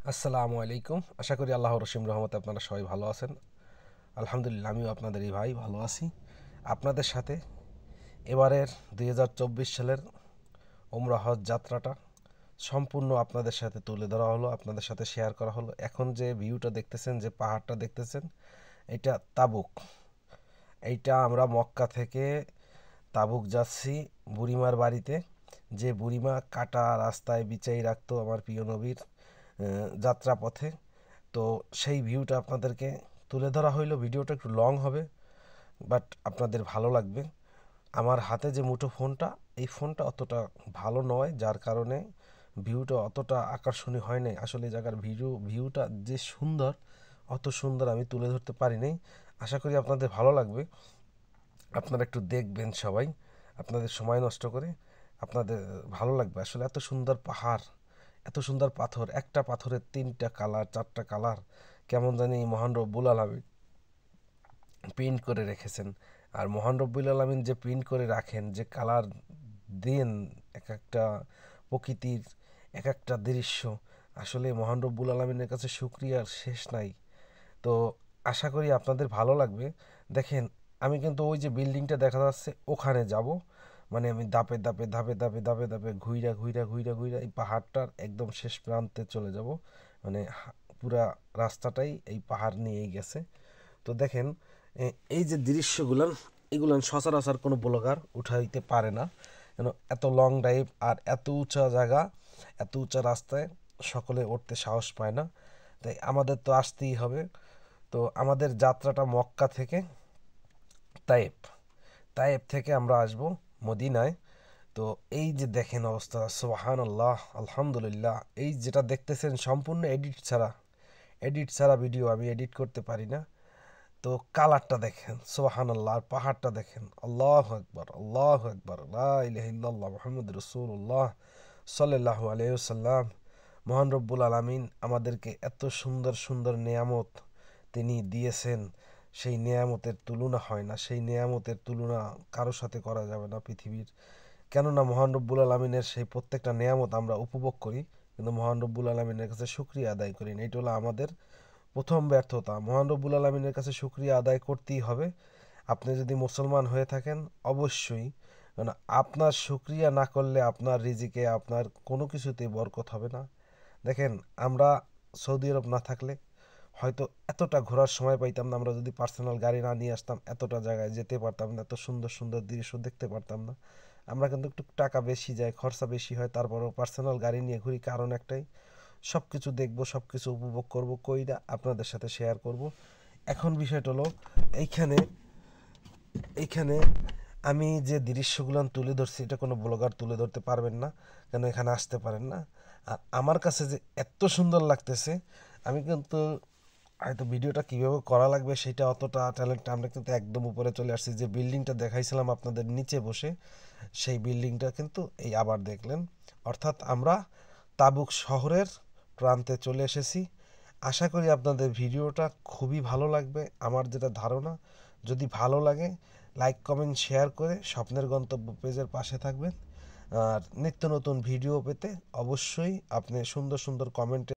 আসসালামু আলাইকুম। আশা করি আল্লাহর রহিম রহমতে আপনারা সবাই ভালো আছেন। আলহামদুলিল্লাহ আমিও আপনাদের এই ভাই ভালো আছি। আপনাদের সাথে এবারের 2024 সালের উমরা হজ যাত্রাটা সম্পূর্ণ আপনাদের সাথে তুলে ধরা হলো, আপনাদের সাথে শেয়ার করা হলো। এখন যে ভিউটা দেখতেছেন, যে পাহাড়টা দেখতেছেন, এটা তাবুক। এইটা আমরা মক্কা থেকে তাবুক যাচ্ছি বুড়িমার বাড়িতে। যে বুড়িমা কাটা রাস্তায় বিছাই রাখতো আমার প্রিয় নবীর যাত্রাপথে। তো সেই ভিউটা আপনাদেরকে তুলে ধরা হইলো। ভিডিওটা একটু লং হবে, বাট আপনাদের ভালো লাগবে। আমার হাতে যে মুঠো ফোনটা, এই ফোনটা অতটা ভালো নয়, যার কারণে ভিউটা অতটা আকর্ষণীয় হয় নাই। আসলে এই জায়গার ভিউটা যে সুন্দর, অত সুন্দর আমি তুলে ধরতে পারি নাই। আশা করি আপনাদের ভালো লাগবে। আপনারা একটু দেখবেন সবাই, আপনাদের সময় নষ্ট করে। আপনাদের ভালো লাগবে। আসলে এত সুন্দর পাহাড়, এত সুন্দর পাথর, একটা পাথরের 3টা কালার 4টা কালার, কেমন জানি মহান রব্বুল আলামিন প্রিন্ট করে রেখেছেন। আর মহান রব্বুল আলামিন যে প্রিন্ট করে রাখেন, যে কালার দেন এক একটা প্রকৃতির, এক একটা দৃশ্য, আসলে মহান রব্বুল আলামিনের কাছে শুকরিয়ার শেষ নাই। তো আশা করি আপনাদের ভালো লাগবে। দেখেন, আমি কিন্তু ওই যে বিল্ডিংটা দেখা যাচ্ছে ওখানে যাব। মানে আমি ধাপে ধাপে ধাপে ধাপে ধাপে ধাপে ঘুইরা ঘুইরা ঘুইরা ঘুইরা এই পাহাড়টার একদম শেষ প্রান্তে চলে যাব। মানে পুরা রাস্তাটাই এই পাহাড় নিয়েই গেছে। তো দেখেন, এই যে দৃশ্যগুলান, এগুলান সচরাচর কোনো ব্লগার উঠাইতে পারে না। কেন, এত লং ড্রাইভ আর এত উঁচা জায়গা, এত উঁচা রাস্তায় সকলে উঠতে সাহস পায় না। তাই আমাদের তো আসতেই হবে। তো আমাদের যাত্রাটা মক্কা থেকে তায়েফ, তায়েফ থেকে আমরা আসব মদিনায়। তো এই যে দেখেন অবস্থা, সুবহানাল্লাহ, আলহামদুলিল্লাহ। এই যেটা দেখতেছেন সম্পূর্ণ এডিট ছাড়া ভিডিও, আমি এডিট করতে পারি না। তো কালারটা দেখেন, সুবহানাল্লাহ। আর পাহাড়টা দেখেন, আল্লাহু আকবার, আল্লাহু আকবার, লা ইলাহা ইল্লাল্লাহ মুহাম্মাদুর রাসূলুল্লাহ সাল্লাল্লাহু আলাইহি ওয়াসাল্লাম। মহান রব্বুল আলামিন আমাদেরকে এত সুন্দর সুন্দর নেয়ামত তিনি দিয়েছেন। সেই নেয়ামতের তুলনা হয় না, সেই নেয়ামতের তুলনা কারোর সাথে করা যাবে না পৃথিবীর। কেননা মহান রব্বুল আলমিনের সেই প্রত্যেকটা নেয়ামত আমরা উপভোগ করি, কিন্তু মহান রব্বুল আলমিনের কাছে শুকরিয়া আদায় করি না। এটা হলো আমাদের প্রথম ব্যর্থতা। মহান রব্বুল আলমিনের কাছে শুকরিয়া আদায় করতেই হবে। আপনি যদি মুসলমান হয়ে থাকেন, অবশ্যই। কারণ আপনার শুকরিয়া না করলে আপনার রিজিকে, আপনার কোনো কিছুতেই বরকত হবে না। দেখেন, আমরা সৌদি আরব না থাকলে হয়তো এতটা ঘোরার সময় পাইতাম না। আমরা যদি পার্সোনাল গাড়ি না নিয়ে আসতাম, এতটা জায়গায় যেতে পারতাম না, এত সুন্দর সুন্দর দৃশ্য দেখতে পারতাম না। আমরা কিন্তু একটু টাকা বেশি যায়, খরচা বেশি হয়, তারপরেও পার্সোনাল গাড়ি নিয়ে ঘুরি। কারণ একটাই, সব কিছু দেখবো, সব কিছু উপভোগ করবো, কইরা আপনাদের সাথে শেয়ার করব। এখন বিষয়টা হলো, এইখানে এইখানে আমি যে দৃশ্যগুলো তুলে ধরছি, এটা কোনো ব্লগার তুলে ধরতে পারবেন না, কেন এখানে আসতে পারেন না। আর আমার কাছে যে এত সুন্দর লাগতেছে, আমি কিন্তু হয়তো ভিডিওটা কীভাবে করা লাগবে সেটা অতটা ট্যালেন্ট, আমরা কিন্তু একদম উপরে চলে আসছি। যে বিল্ডিংটা দেখাইছিলাম আপনাদের নিচে বসে, সেই বিল্ডিংটা কিন্তু এই আবার দেখলেন। অর্থাৎ আমরা তাবুক শহরের প্রান্তে চলে এসেছি। আশা করি আপনাদের ভিডিওটা খুবই ভালো লাগবে, আমার যেটা ধারণা। যদি ভালো লাগে, লাইক কমেন্ট শেয়ার করে স্বপ্নের গন্তব্য পেজের পাশে থাকবেন। আর নিত্য নতুন ভিডিও পেতে অবশ্যই আপনি সুন্দর সুন্দর কমেন্টে